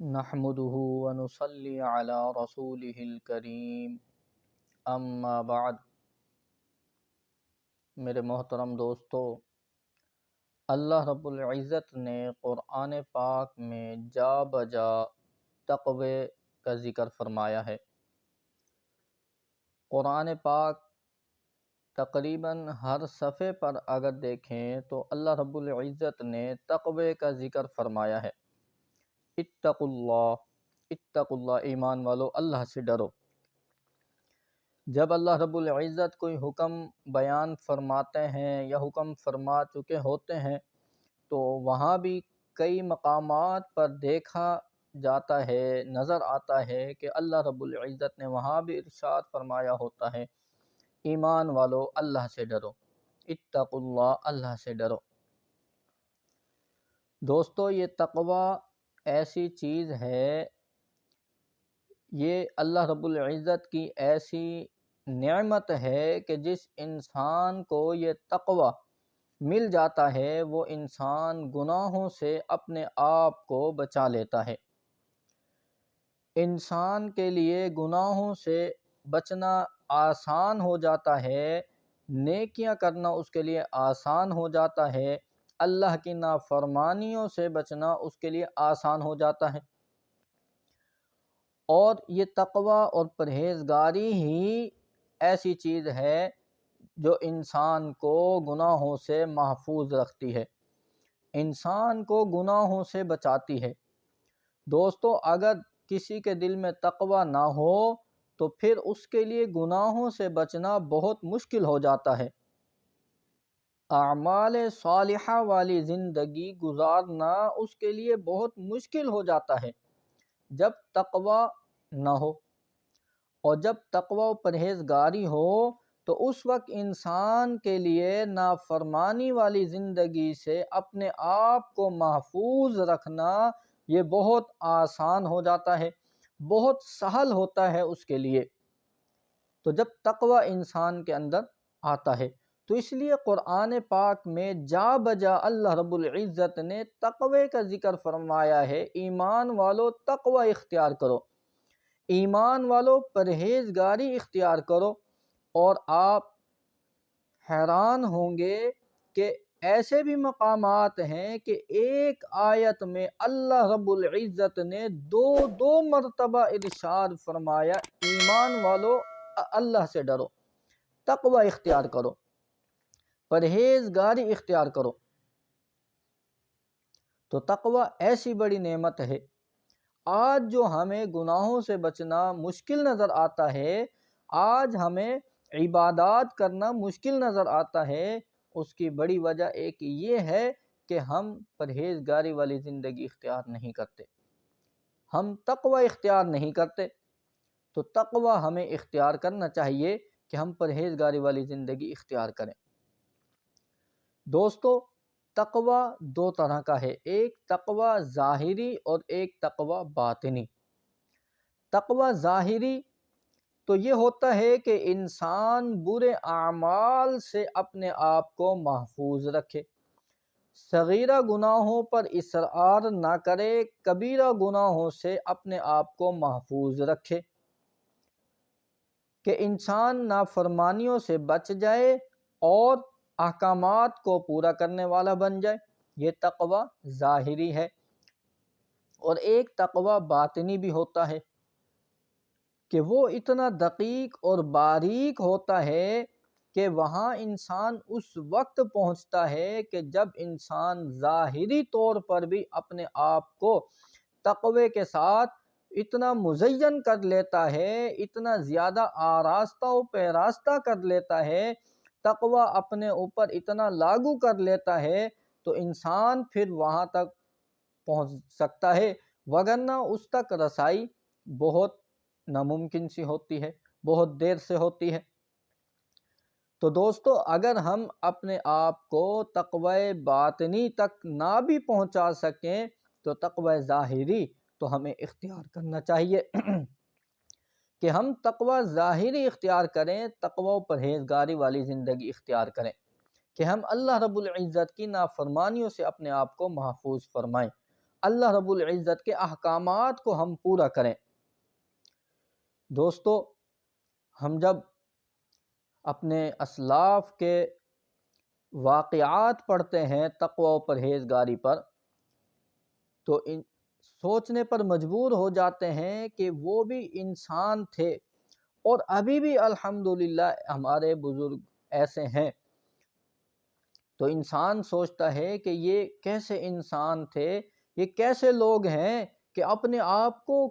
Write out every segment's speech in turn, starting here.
نحمده ونصلي على رسوله الکریم اما بعد۔ میرے محترم دوستو، اللہ رب العزت نے قرآن پاک میں جا بجا تقوی کا ذکر فرمایا ہے۔ قرآن پاک تقریباً ہر صفحے پر اگر دیکھیں تو اللہ رب العزت نے تقوی کا ذکر فرمایا ہے۔ اتقوا اللہ، ایمان والو اللہ سے ڈرو۔ جب اللہ رب العزت کوئی حکم بیان فرماتے ہیں یا حکم فرما چکے ہوتے ہیں تو وہاں بھی کئی مقامات پر دیکھا جاتا ہے، نظر آتا ہے کہ اللہ رب العزت نے وہاں بھی ارشاد فرمایا ہوتا ہے، ایمان والو اللہ سے ڈرو، اتقوا اللہ، اللہ سے ڈرو۔ دوستو، یہ تقوی ایسی چیز ہے، یہ اللہ رب العزت کی ایسی نعمت ہے کہ جس انسان کو یہ تقوی مل جاتا ہے وہ انسان گناہوں سے اپنے آپ کو بچا لیتا ہے۔ انسان کے لیے گناہوں سے بچنا آسان ہو جاتا ہے، نیکیاں کرنا اس کے لیے آسان ہو جاتا ہے، اللہ کی نافرمانیوں سے بچنا اس کے لیے آسان ہو جاتا ہے۔ اور یہ تقوی اور پرہیزگاری ہی ایسی چیز ہے جو انسان کو گناہوں سے محفوظ رکھتی ہے، انسان کو گناہوں سے بچاتی ہے۔ دوستو، اگر کسی کے دل میں تقوی نہ ہو تو پھر اس کے لیے گناہوں سے بچنا بہت مشکل ہو جاتا ہے۔ اعمال صالحہ والی زندگی گزارنا اس کے لیے بہت مشکل ہو جاتا ہے جب تقوی نہ ہو، اور جب تقوی و پرہیزگاری ہو تو اس وقت انسان کے لیے نافرمانی والی زندگی سے اپنے آپ کو محفوظ رکھنا یہ بہت آسان ہو جاتا ہے، بہت سہل ہوتا ہے اس کے لیے۔ تو جب تقوی انسان کے اندر آتا ہے تو اس لیے قرآن پاک میں جا بجا اللہ رب العزت نے تقوی کا ذکر فرمایا ہے، ایمان والو تقوی اختیار کرو، ایمان والو پرہیزگاری اختیار کرو۔ اور آپ حیران ہوں گے کہ ایسے بھی مقامات ہیں کہ ایک آیت میں اللہ رب العزت نے دو مرتبہ ارشاد فرمایا، ایمان والو اللہ سے ڈرو، تقوی اختیار کرو، پرہیزگاری اختیار کرو۔ تو تقوی ایسی بڑی نعمت ہے۔ آج جو ہمیں گناہوں سے بچنا مشکل نظر آتا ہے، آج ہمیں عبادات کرنا مشکل نظر آتا ہے، اس کی بڑی وجہ ایک یہ ہے کہ ہم پرہیزگاری والی زندگی اختیار نہیں کرتے، ہم تقوی اختیار نہیں کرتے۔ تو تقوی ہمیں اختیار کرنا چاہیے کہ ہم پرہیزگاری والی زندگی اختیار کریں۔ دوستو، تقوی دو طرح کا ہے، ایک تقوی ظاہری اور ایک تقوی باطنی۔ تقوی ظاہری تو یہ ہوتا ہے کہ انسان برے اعمال سے اپنے آپ کو محفوظ رکھے، صغیرہ گناہوں پر اصرار نہ کرے، کبیرہ گناہوں سے اپنے آپ کو محفوظ رکھے، کہ انسان نافرمانیوں سے بچ جائے اور احکامات کو پورا کرنے والا بن جائے، یہ تقوی ظاہری ہے۔ اور ایک تقوی باطنی بھی ہوتا ہے کہ وہ اتنا دقیق اور باریک ہوتا ہے کہ وہاں انسان اس وقت پہنچتا ہے کہ جب انسان ظاہری طور پر بھی اپنے آپ کو تقوی کے ساتھ اتنا مزین کر لیتا ہے، اتنا زیادہ آراستہ و پیراستہ کر لیتا ہے، تقوی اپنے اوپر اتنا لاگو کر لیتا ہے تو انسان پھر وہاں تک پہنچ سکتا ہے، وگرنہ اس تک رسائی بہت ناممکن سی ہوتی ہے، بہت دیر سے ہوتی ہے۔ تو دوستو، اگر ہم اپنے آپ کو تقوی باطنی تک نہ بھی پہنچا سکیں تو تقوی ظاہری تو ہمیں اختیار کرنا چاہیے کہ ہم تقوی ظاہری اختیار کریں، تقوی و پرہیزگاری والی زندگی اختیار کریں، کہ ہم اللہ رب العزت کی نافرمانیوں سے اپنے آپ کو محفوظ فرمائیں، اللہ رب العزت کے احکامات کو ہم پورا کریں۔ دوستو، ہم جب اپنے اسلاف کے واقعات پڑھتے ہیں تقوی و پرہیزگاری پر، تو سوچنے پر مجبور ہو جاتے ہیں کہ وہ بھی انسان تھے، اور ابھی بھی الحمدللہ ہمارے بزرگ ایسے ہیں۔ تو انسان سوچتا ہے کہ یہ کیسے انسان تھے، یہ کیسے لوگ ہیں کہ اپنے آپ کو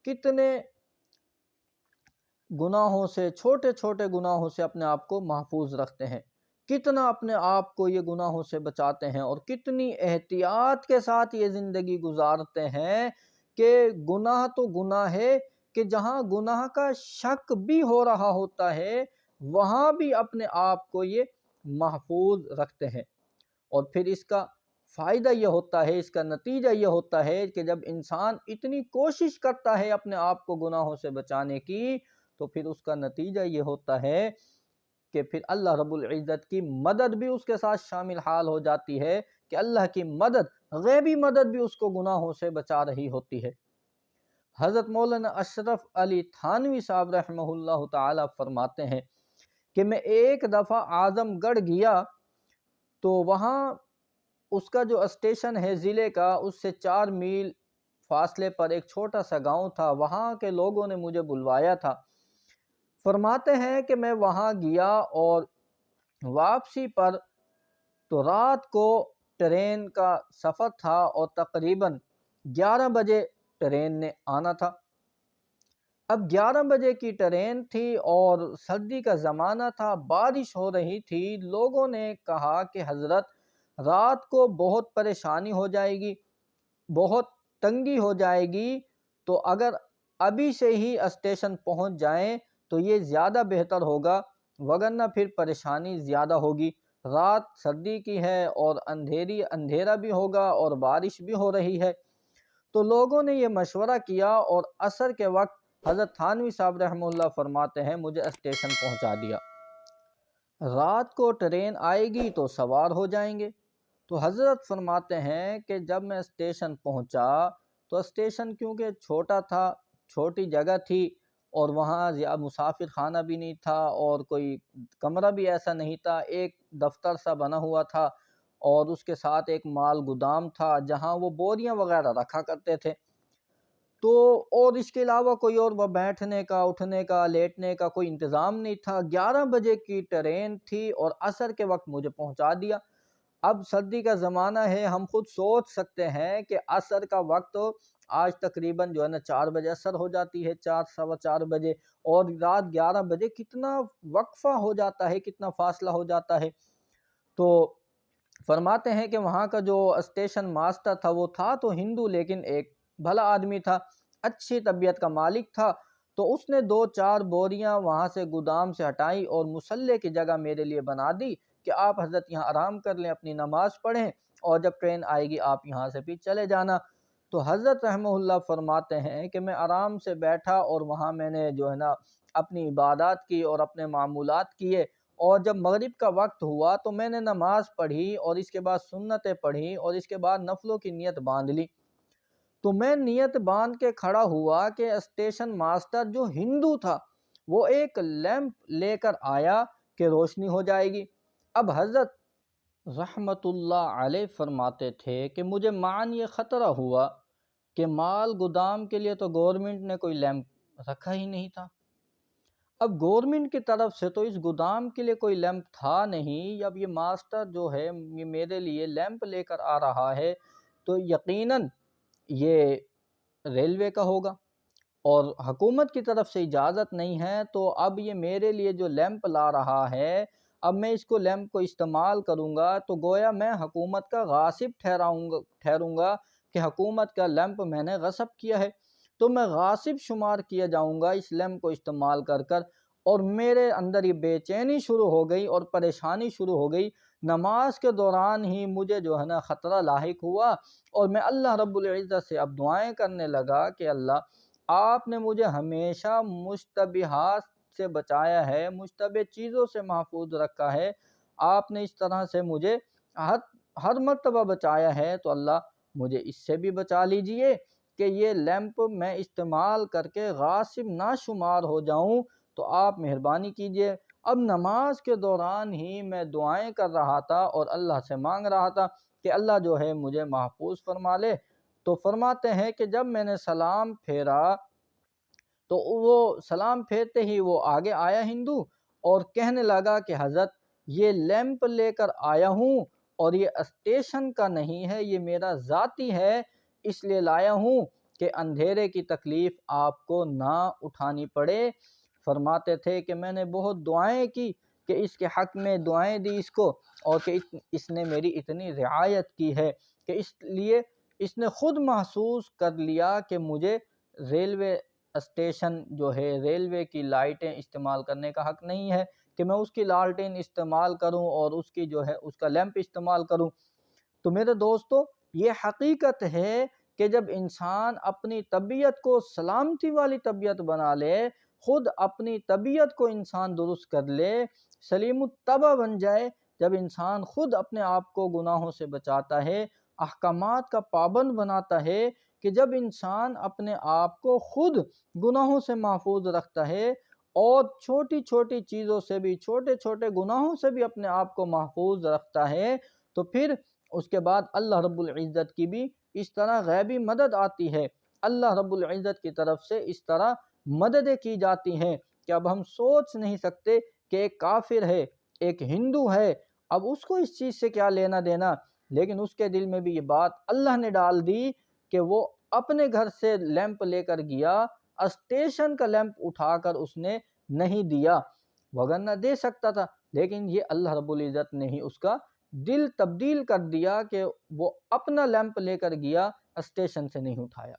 کتنے گناہوں سے، چھوٹے چھوٹے گناہوں سے اپنے آپ کو محفوظ رکھتے ہیں، کتنا اپنے آپ کو یہ گناہوں سے بچاتے ہیں، اور کتنی احتیاط کے ساتھ یہ زندگی گزارتے ہیں کہ گناہ تو گناہ ہے کہ جہاں گناہ کا شک بھی ہو رہا ہوتا ہے وہاں بھی اپنے آپ کو یہ محفوظ رکھتے ہیں۔ اور پھر اس کا فائدہ یہ ہوتا ہے، اس کا نتیجہ یہ ہوتا ہے کہ جب انسان اتنی کوشش کرتا ہے اپنے آپ کو گناہوں سے بچانے کی، تو پھر اس کا نتیجہ یہ ہوتا ہے کہ پھر اللہ رب العزت کی مدد بھی اس کے ساتھ شامل حال ہو جاتی ہے، کہ اللہ کی مدد، غیبی مدد بھی اس کو گناہوں سے بچا رہی ہوتی ہے۔ حضرت مولانا اشرف علی تھانوی صاحب رحمہ اللہ تعالی فرماتے ہیں کہ میں ایک دفعہ اعظم گڑھ گیا تو وہاں اس کا جو اسٹیشن ہے ضلع کا، اس سے 4 میل فاصلے پر ایک چھوٹا سا گاؤں تھا، وہاں کے لوگوں نے مجھے بلوایا تھا۔ فرماتے ہیں کہ میں وہاں گیا اور واپسی پر تو رات کو ٹرین کا سفر تھا اور تقریباً 11 بجے ٹرین نے آنا تھا۔ اب 11 بجے کی ٹرین تھی اور سردی کا زمانہ تھا، بارش ہو رہی تھی۔ لوگوں نے کہا کہ حضرت رات کو بہت پریشانی ہو جائے گی، بہت تنگی ہو جائے گی، تو اگر ابھی سے ہی اسٹیشن پہنچ جائیں تو یہ زیادہ بہتر ہوگا، وگرنہ پھر پریشانی زیادہ ہوگی۔ رات سردی کی ہے اور اندھیرا بھی ہوگا اور بارش بھی ہو رہی ہے۔ تو لوگوں نے یہ مشورہ کیا اور عصر کے وقت حضرت تھانوی صاحب رحمہ اللہ فرماتے ہیں مجھے اسٹیشن پہنچا دیا۔ رات کو ٹرین آئے گی تو سوار ہو جائیں گے۔ تو حضرت فرماتے ہیں کہ جب میں اسٹیشن پہنچا تو اسٹیشن کیونکہ چھوٹا تھا، چھوٹی جگہ تھی، اور وہاں مسافر خانہ بھی نہیں تھا اور کوئی کمرہ بھی ایسا نہیں تھا، ایک دفتر سا بنا ہوا تھا اور اس کے ساتھ ایک مال گودام تھا جہاں وہ بوریاں وغیرہ رکھا کرتے تھے۔ تو اور اس کے علاوہ کوئی اور وہ بیٹھنے کا، اٹھنے کا، لیٹنے کا کوئی انتظام نہیں تھا۔ 11 بجے کی ٹرین تھی اور عصر کے وقت مجھے پہنچا دیا۔ اب سردی کا زمانہ ہے، ہم خود سوچ سکتے ہیں کہ عصر کا وقت آج تقریباً 4 بجے عصر ہو جاتی ہے، 4 سوا 4 بجے، اور رات 11 بجے کتنا وقفہ ہو جاتا ہے، کتنا فاصلہ ہو جاتا ہے۔ تو فرماتے ہیں کہ وہاں کا جو اسٹیشن ماسٹر تھا وہ تھا تو ہندو، لیکن ایک بھلا آدمی تھا، اچھی طبیعت کا مالک تھا۔ تو اس نے 2-4 بوریاں وہاں سے گودام سے ہٹائی اور مصلی کی جگہ میرے لیے بنا دی کہ آپ حضرت یہاں آرام کر لیں، اپنی نماز پڑھیں، اور جب ٹرین آئے گی آپ یہاں سے بھی چلے جانا۔ تو حضرت رحمہ اللہ فرماتے ہیں کہ میں آرام سے بیٹھا اور وہاں میں نے اپنی عبادات کی اور اپنے معمولات کیے، اور جب مغرب کا وقت ہوا تو میں نے نماز پڑھی اور اس کے بعد سنتیں پڑھی اور اس کے بعد نفلوں کی نیت باندھ لی۔ تو میں نیت باندھ کے کھڑا ہوا کہ اسٹیشن ماسٹر جو ہندو تھا وہ ایک لیمپ لے کر آیا کہ روشنی ہو جائے گی۔ اب حضرت رحمت اللہ علیہ فرماتے تھے کہ مجھے معاً یہ خطرہ ہوا کہ مال گودام کے لیے تو گورنمنٹ نے کوئی لیمپ رکھا ہی نہیں تھا۔ اب گورنمنٹ کی طرف سے تو اس گودام کے لیے کوئی لیمپ تھا نہیں، اب یہ ماسٹر جو ہے یہ میرے لیے لیمپ لے کر آ رہا ہے تو یقیناً یہ ریلوے کا ہوگا اور حکومت کی طرف سے اجازت نہیں ہے، تو اب یہ میرے لیے جو لیمپ لا رہا ہے، اب میں اس کو لیمپ کو استعمال کروں گا تو گویا میں حکومت کا غاصب ٹھہروں گا کہ حکومت کا لیمپ میں نے غصب کیا ہے، تو میں غاصب شمار کیا جاؤں گا اس لیمپ کو استعمال کر کر۔ اور میرے اندر یہ بے چینی شروع ہو گئی اور پریشانی شروع ہو گئی۔ نماز کے دوران ہی مجھے خطرہ لاحق ہوا اور میں اللہ رب العزت سے اب دعائیں کرنے لگا کہ اللہ آپ نے مجھے ہمیشہ مشتبہات سے بچایا ہے، مشتبہ چیزوں سے محفوظ رکھا ہے، آپ نے اس طرح سے مجھے ہر مرتبہ بچایا ہے تو اللہ مجھے اس سے بھی بچا لیجئے کہ یہ لیمپ میں استعمال کر کے غاصب نہ شمار ہو جاؤں، تو آپ مہربانی کیجئے۔ اب نماز کے دوران ہی میں دعائیں کر رہا تھا اور اللہ سے مانگ رہا تھا کہ اللہ جو ہے مجھے محفوظ فرما لے۔ تو فرماتے ہیں کہ جب میں نے سلام پھیرا تو وہ سلام پھیرتے ہی وہ آگے آیا ہندو اور کہنے لگا کہ حضرت یہ لیمپ لے کر آیا ہوں اور یہ اسٹیشن کا نہیں ہے، یہ میرا ذاتی ہے، اس لیے لایا ہوں کہ اندھیرے کی تکلیف آپ کو نہ اٹھانی پڑے۔ فرماتے تھے کہ میں نے بہت دعائیں کی کہ اس کے حق میں دعائیں دی اس کو، اور کہ اس نے میری اتنی رعایت کی ہے کہ اس لیے اس نے خود محسوس کر لیا کہ مجھے ریلوے اسٹیشن جو ہے ریلوے کی لائٹیں استعمال کرنے کا حق نہیں ہے کہ میں اس کی لالٹین استعمال کروں اور اس کی جو ہے اس کا لیمپ استعمال کروں۔ تو میرے دوستو، یہ حقیقت ہے کہ جب انسان اپنی طبیعت کو سلامتی والی طبیعت بنا لے، خود اپنی طبیعت کو انسان درست کر لے، سلیم الطبع بن جائے، جب انسان خود اپنے آپ کو گناہوں سے بچاتا ہے، احکامات کا پابند بناتا ہے، کہ جب انسان اپنے آپ کو خود گناہوں سے محفوظ رکھتا ہے اور چھوٹی چھوٹی چیزوں سے بھی، چھوٹے چھوٹے گناہوں سے بھی اپنے آپ کو محفوظ رکھتا ہے، تو پھر اس کے بعد اللہ رب العزت کی بھی اس طرح غیبی مدد آتی ہے، اللہ رب العزت کی طرف سے اس طرح مددیں کی جاتی ہیں کہ اب ہم سوچ نہیں سکتے کہ ایک کافر ہے، ایک ہندو ہے، اب اس کو اس چیز سے کیا لینا دینا، لیکن اس کے دل میں بھی یہ بات اللہ نے ڈال دی کہ وہ اپنے گھر سے لیمپ لے کر گیا، اسٹیشن کا لیمپ اٹھا کر اس نے نہیں دیا، وگرنہ دے سکتا تھا، لیکن یہ اللہ رب العزت نے ہی اس کا دل تبدیل کر دیا کہ وہ اپنا لیمپ لے کر گیا، اسٹیشن سے نہیں اٹھایا۔